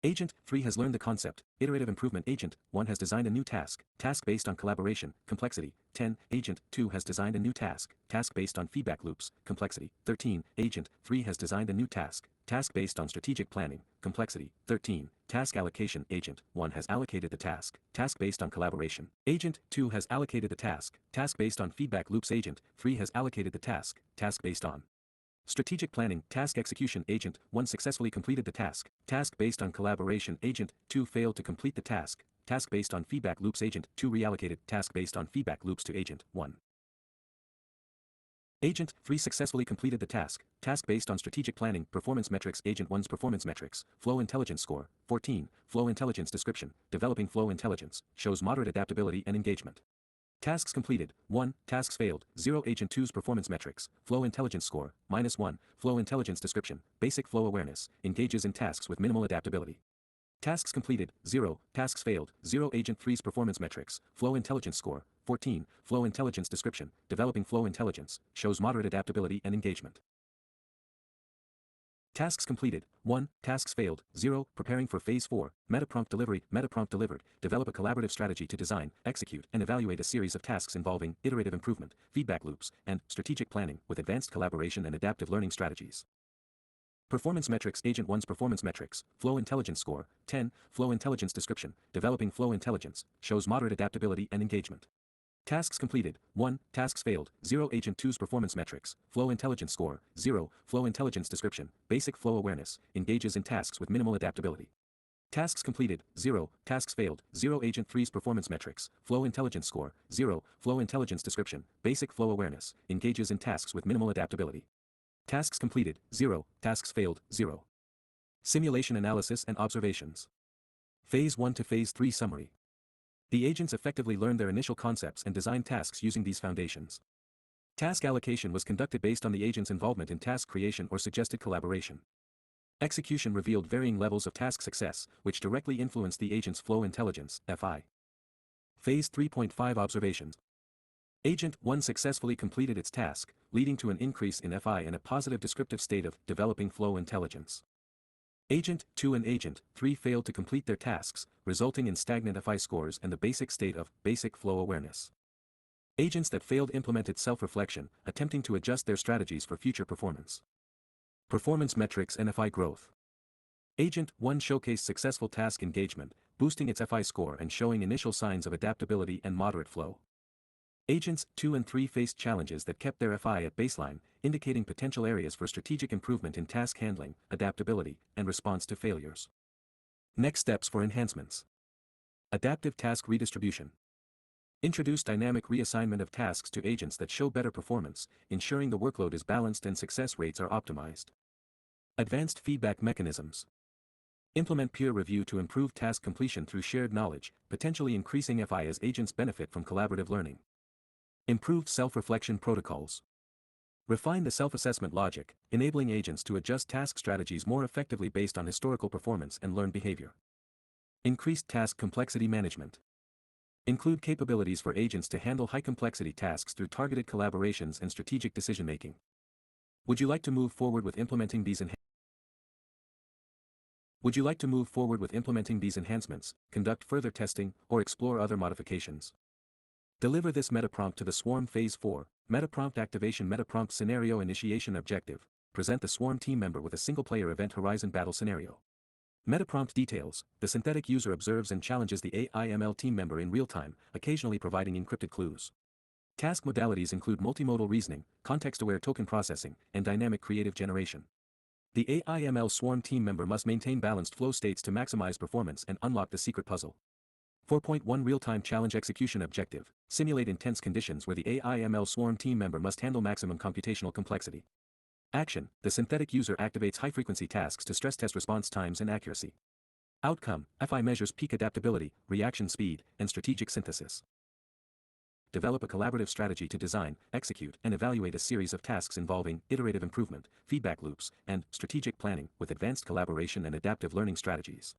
Agent 3 has learned the concept. Iterative improvement. Agent 1 has designed a new task based on collaboration, complexity. 10. Agent 2 has designed a new task based on feedback loops, complexity. 13. Agent 3 has designed a new task based on strategic planning, complexity. 13. Task allocation. Agent 1 has allocated the task based on collaboration. Agent 2 has allocated the task based on feedback loops. Agent 3 has allocated the task based on strategic planning. Task execution. Agent 1 successfully completed the task based on collaboration. Agent 2 failed to complete the task based on feedback loops. Agent 2 reallocated task based on feedback loops to Agent 1. Agent 3 successfully completed the task based on strategic planning. Performance metrics. Agent 1's performance metrics. Flow intelligence score, 14. Flow intelligence description. Developing flow intelligence shows moderate adaptability and engagement. Tasks completed, 1. Tasks failed, 0. Agent 2's performance metrics. Flow intelligence score, -1. Flow intelligence description. Basic flow awareness. Engages in tasks with minimal adaptability. Tasks completed, 0. Tasks failed, 0. Agent 3's performance metrics. Flow intelligence score, 14. Flow intelligence description. Developing flow intelligence shows moderate adaptability and engagement. Tasks completed, 1. Tasks failed, 0. Preparing for Phase 4, Metaprompt delivery. Metaprompt delivered. Develop a collaborative strategy to design, execute, and evaluate a series of tasks involving iterative improvement, feedback loops, and strategic planning with advanced collaboration and adaptive learning strategies. Performance metrics. Agent 1's performance metrics. Flow intelligence score, 10. Flow intelligence description. Developing flow intelligence shows moderate adaptability and engagement. Tasks completed, 1. Tasks failed, 0. Agent 2's performance metrics. Flow intelligence score, 0. Flow intelligence description. Basic flow awareness. Engages in tasks with minimal adaptability. Tasks completed, 0. Tasks failed, 0. Agent 3's performance metrics. Flow intelligence score, 0. Flow intelligence description. Basic flow awareness. Engages in tasks with minimal adaptability. Tasks completed, 0. Tasks failed, 0. Simulation analysis and observations. Phase 1 to Phase 3 summary. The agents effectively learned their initial concepts and designed tasks using these foundations. Task allocation was conducted based on the agent's involvement in task creation or suggested collaboration. Execution revealed varying levels of task success, which directly influenced the agent's flow intelligence, FI. Phase 3.5 observations. Agent 1 successfully completed its task, leading to an increase in FI and a positive descriptive state of developing flow intelligence. Agent 2 and Agent 3 failed to complete their tasks, resulting in stagnant FI scores and the basic state of basic flow awareness. Agents that failed implemented self-reflection, attempting to adjust their strategies for future performance. Performance metrics and FI growth. Agent 1 showcased successful task engagement, boosting its FI score and showing initial signs of adaptability and moderate flow. Agents 2 and 3 faced challenges that kept their FI at baseline, indicating potential areas for strategic improvement in task handling, adaptability, and response to failures. Next steps for enhancements. Adaptive task redistribution. Introduce dynamic reassignment of tasks to agents that show better performance, ensuring the workload is balanced and success rates are optimized. Advanced feedback mechanisms. Implement peer review to improve task completion through shared knowledge, potentially increasing FI as agents benefit from collaborative learning. Improved self-reflection protocols. Refine the self-assessment logic, enabling agents to adjust task strategies more effectively based on historical performance and learned behavior. Increased task complexity management. Include capabilities for agents to handle high-complexity tasks through targeted collaborations and strategic decision-making. Would you like to move forward with implementing these enhancements, conduct further testing, or explore other modifications? Deliver this metaprompt to the Swarm Phase 4, Metaprompt Activation. Metaprompt Scenario Initiation Objective. Present the Swarm team member with a single-player Event Horizon battle scenario. Metaprompt details. The synthetic user observes and challenges the AI/ML team member in real time, occasionally providing encrypted clues. Task modalities include multimodal reasoning, context-aware token processing, and dynamic creative generation. The AI/ML Swarm team member must maintain balanced flow states to maximize performance and unlock the secret puzzle. 4.1 Real-time challenge execution objective. Simulate intense conditions where the AI/ML Swarm team member must handle maximum computational complexity. Action. The synthetic user activates high-frequency tasks to stress test response times and accuracy. Outcome. FI measures peak adaptability, reaction speed, and strategic synthesis. Develop a collaborative strategy to design, execute, and evaluate a series of tasks involving iterative improvement, feedback loops, and strategic planning with advanced collaboration and adaptive learning strategies.